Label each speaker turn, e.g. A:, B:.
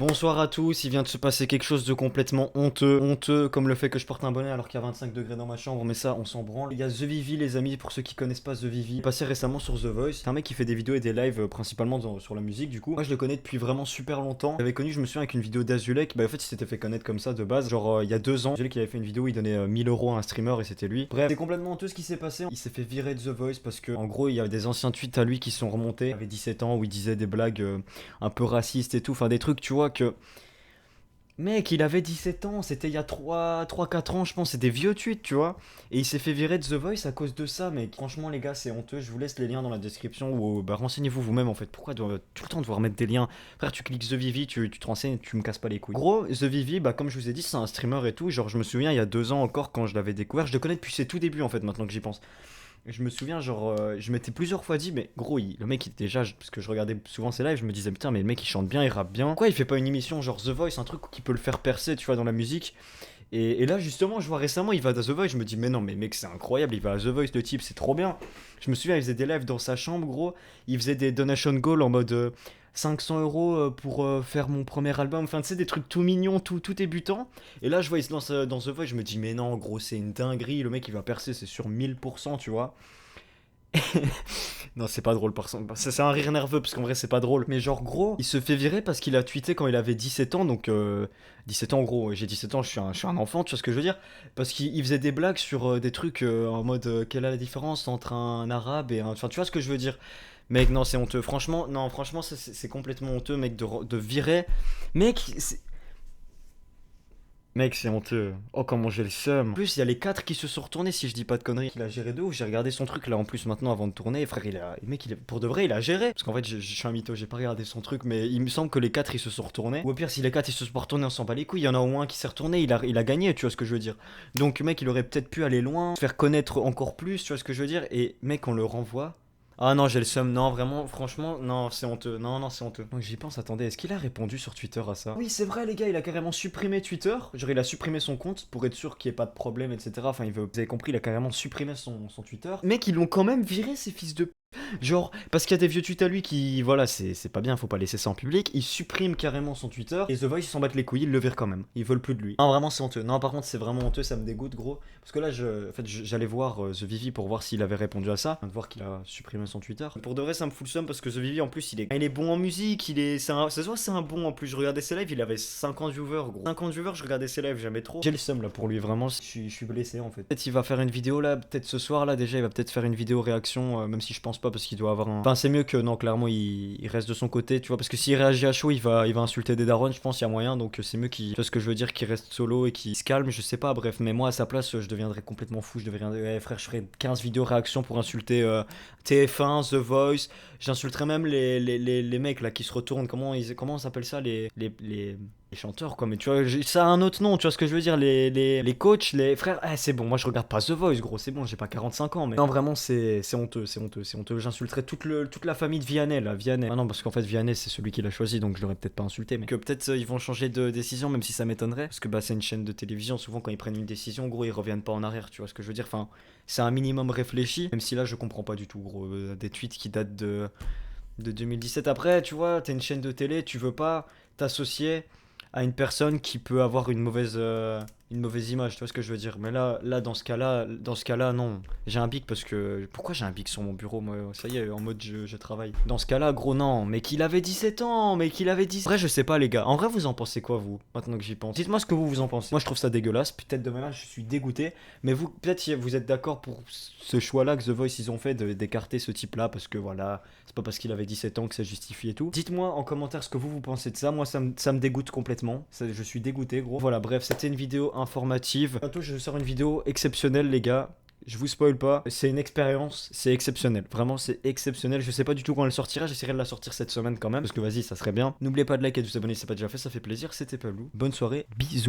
A: Bonsoir à tous, il vient de se passer quelque chose de complètement honteux comme le fait que je porte un bonnet alors qu'il y a 25 degrés dans ma chambre, mais ça on s'en branle. Il y a The Vivi les amis, pour ceux qui connaissent pas The Vivi, il est passé récemment sur The Voice, c'est un mec qui fait des vidéos et des lives principalement sur la musique du coup. Moi je le connais depuis vraiment super longtemps, j'avais connu je me souviens avec une vidéo d'Azulek, bah en fait il s'était fait connaître comme ça de base, genre il y a 2 ans, Azulek il avait fait une vidéo où il donnait 1000 € à un streamer et c'était lui. Bref, c'est complètement honteux ce qui s'est passé, il s'est fait virer de The Voice parce que en gros il y avait des anciens tweets à lui qui sont remontés, il avait 17 ans où il disait des blagues un peu racistes et tout, enfin des trucs tu vois que... Mec, il avait 17 ans, c'était il y a 3 4 ans, je pense, c'est des vieux tweets, tu vois. Et il s'est fait virer de The Voice à cause de ça, mec. Franchement, les gars, c'est honteux. Je vous laisse les liens dans la description ou bah, renseignez-vous vous-même en fait. Pourquoi tout le temps devoir mettre des liens? Frère, tu cliques The Vivi, tu te renseignes, tu me casses pas les couilles. Gros, The Vivi, bah, comme je vous ai dit, c'est un streamer et tout. Genre, je me souviens, il y a 2 ans encore, quand je l'avais découvert, je le connais depuis ses tout débuts en fait, maintenant que j'y pense. Je me souviens, genre, je m'étais plusieurs fois dit, mais gros, le mec, déjà, parce que je regardais souvent ses lives, je me disais, putain, mais le mec, il chante bien, il rappe bien. Pourquoi il fait pas une émission genre The Voice, un truc qui peut le faire percer, tu vois, dans la musique? Et là, justement, je vois récemment, il va à The Voice, je me dis, mais non, mais mec, c'est incroyable, il va à The Voice, le type, c'est trop bien. Je me souviens, il faisait des lives dans sa chambre, gros, il faisait des donation goals en mode 500 € pour faire mon premier album, enfin, tu sais, des trucs tout mignons, tout débutant. Et là, je vois, il se lance dans The Voice, je me dis, mais non, gros, c'est une dinguerie, le mec, il va percer, c'est sur 1000%, tu vois. Non, c'est pas drôle, c'est un rire nerveux, parce qu'en vrai, c'est pas drôle. Mais genre, gros, il se fait virer parce qu'il a tweeté quand il avait 17 ans, donc 17 ans, gros, j'ai 17 ans, je suis un enfant, tu vois ce que je veux dire? Parce qu'il faisait des blagues sur des trucs en mode quelle est la différence entre un arabe et un. Enfin, tu vois ce que je veux dire? Mec, non, c'est honteux. Franchement, non, franchement, c'est complètement honteux, mec, de virer. Mec, Mec, c'est honteux. Oh, comment j'ai le seum. En plus, il y a les 4 qui se sont retournés, si je dis pas de conneries. Il a géré de ouf. J'ai regardé son truc là en plus maintenant avant de tourner. Frère, mec, pour de vrai, il a géré. Parce qu'en fait, je suis un mytho, j'ai pas regardé son truc, mais il me semble que les 4 ils se sont retournés. Ou au pire, si les 4 ils se sont pas retournés, on s'en bat les couilles. Il y en a au moins un qui s'est retourné, il a gagné, tu vois ce que je veux dire. Donc, mec, il aurait peut-être pu aller loin, se faire connaître encore plus, tu vois ce que je veux dire. Et mec, on le renvoie. Ah non, j'ai le seum. Non, vraiment, franchement, non, c'est honteux. Non, non, c'est honteux. Donc j'y pense, attendez, est-ce qu'il a répondu sur Twitter à ça? Oui, c'est vrai, les gars, il a carrément supprimé Twitter. Genre, il a supprimé son compte pour être sûr qu'il n'y ait pas de problème, etc. Enfin, vous avez compris, il a carrément supprimé son Twitter. Mec, ils l'ont quand même viré, ces fils de. Genre, parce qu'il y a des vieux tweets à lui qui, voilà, c'est pas bien, faut pas laisser ça en public. Il supprime carrément son Twitter et The Voice, ils s'en battent les couilles, ils le virent quand même. Ils veulent plus de lui. Non, vraiment, c'est honteux. Non, par contre, c'est vraiment honteux, ça me dégoûte, gros. Parce que là, en fait, j'allais voir The Vivi pour voir s'il avait répondu à ça. Je viens de voir qu'il a supprimé son Twitter. Pour de vrai, ça me fout le seum parce que The Vivi, en plus, il est bon en musique, ça se voit, c'est un bon en plus. Je regardais ses lives, il avait 50 viewers, gros. 50 viewers, je regardais ses lives, j'aimais trop. J'ai le seum là pour lui, vraiment, je suis blessé en fait. Peut-être il va faire une vidéo là, peut-être ce soir là, déjà, il va peut-être faire une vidéo réaction, même si je pense pas parce qu'il doit avoir un. Enfin, c'est mieux que non, clairement, il reste de son côté, tu vois, parce que s'il réagit à chaud, il va insulter des darons, je pense, il y a moyen, donc c'est mieux qu'il. Tu vois ce que je veux dire, qu'il reste solo et qu'il se calme, je sais pas, bref, mais moi à sa place, je deviendrais complètement fou, je deviendrais, frère, je ferais 15 vidéos réaction pour insulter TF1, The Voice, j'insulterais même les mecs là qui se retournent, comment on s'appelle ça, les chanteurs quoi, mais tu vois, ça a un autre nom, tu vois ce que je veux dire, les coachs, les frères, c'est bon, moi je regarde pas The Voice, gros, c'est bon, j'ai pas 45 ans, mais non, vraiment, c'est honteux, c'est honteux, j'insulterais toute la famille de Vianney, là, Vianney. Ah non, parce qu'en fait, Vianney, c'est celui qui l'a choisi, donc je l'aurais peut-être pas insulté, mais que peut-être ils vont changer de décision, même si ça m'étonnerait, parce que bah, c'est une chaîne de télévision, souvent quand ils prennent une décision, gros, ils reviennent pas en arrière, tu vois ce que je veux dire, enfin, c'est un minimum réfléchi, même si là, je comprends pas du tout, gros, des tweets qui datent de 2017. Après, tu vois, t'es une chaîne de télé, tu veux pas t'associer à une personne qui peut avoir une mauvaise image, tu vois ce que je veux dire. Mais là, dans ce cas-là, non. J'ai un bic parce que. Pourquoi j'ai un bic sur mon bureau, moi? Ça y est, en mode je travaille. Dans ce cas-là, gros, non. Mais qu'il avait 17 ans, mais qu'il avait 10. Vrai, je sais pas, les gars. En vrai, vous en pensez quoi, vous? Maintenant que j'y pense. Dites-moi ce que vous en pensez. Moi, je trouve ça dégueulasse. Peut-être de même, je suis dégoûté. Mais vous, peut-être, vous êtes d'accord pour ce choix-là que The Voice, ils ont fait d'écarter ce type-là parce que voilà, c'est pas parce qu'il avait 17 ans que ça justifie et tout. Dites-moi en commentaire ce que vous pensez de ça. Moi, ça me dégoûte complètement. Je suis dégoûté, gros. Voilà, bref, c'était une vidéo informative. Bientôt, je sors une vidéo exceptionnelle, les gars. Je vous spoil pas, c'est une expérience, c'est exceptionnel. Vraiment, c'est exceptionnel. Je sais pas du tout quand elle sortira, j'essaierai de la sortir cette semaine quand même. Parce que vas-y, ça serait bien. N'oubliez pas de liker et de vous abonner si c'est pas déjà fait, ça fait plaisir. C'était Pablo. Bonne soirée, bisous.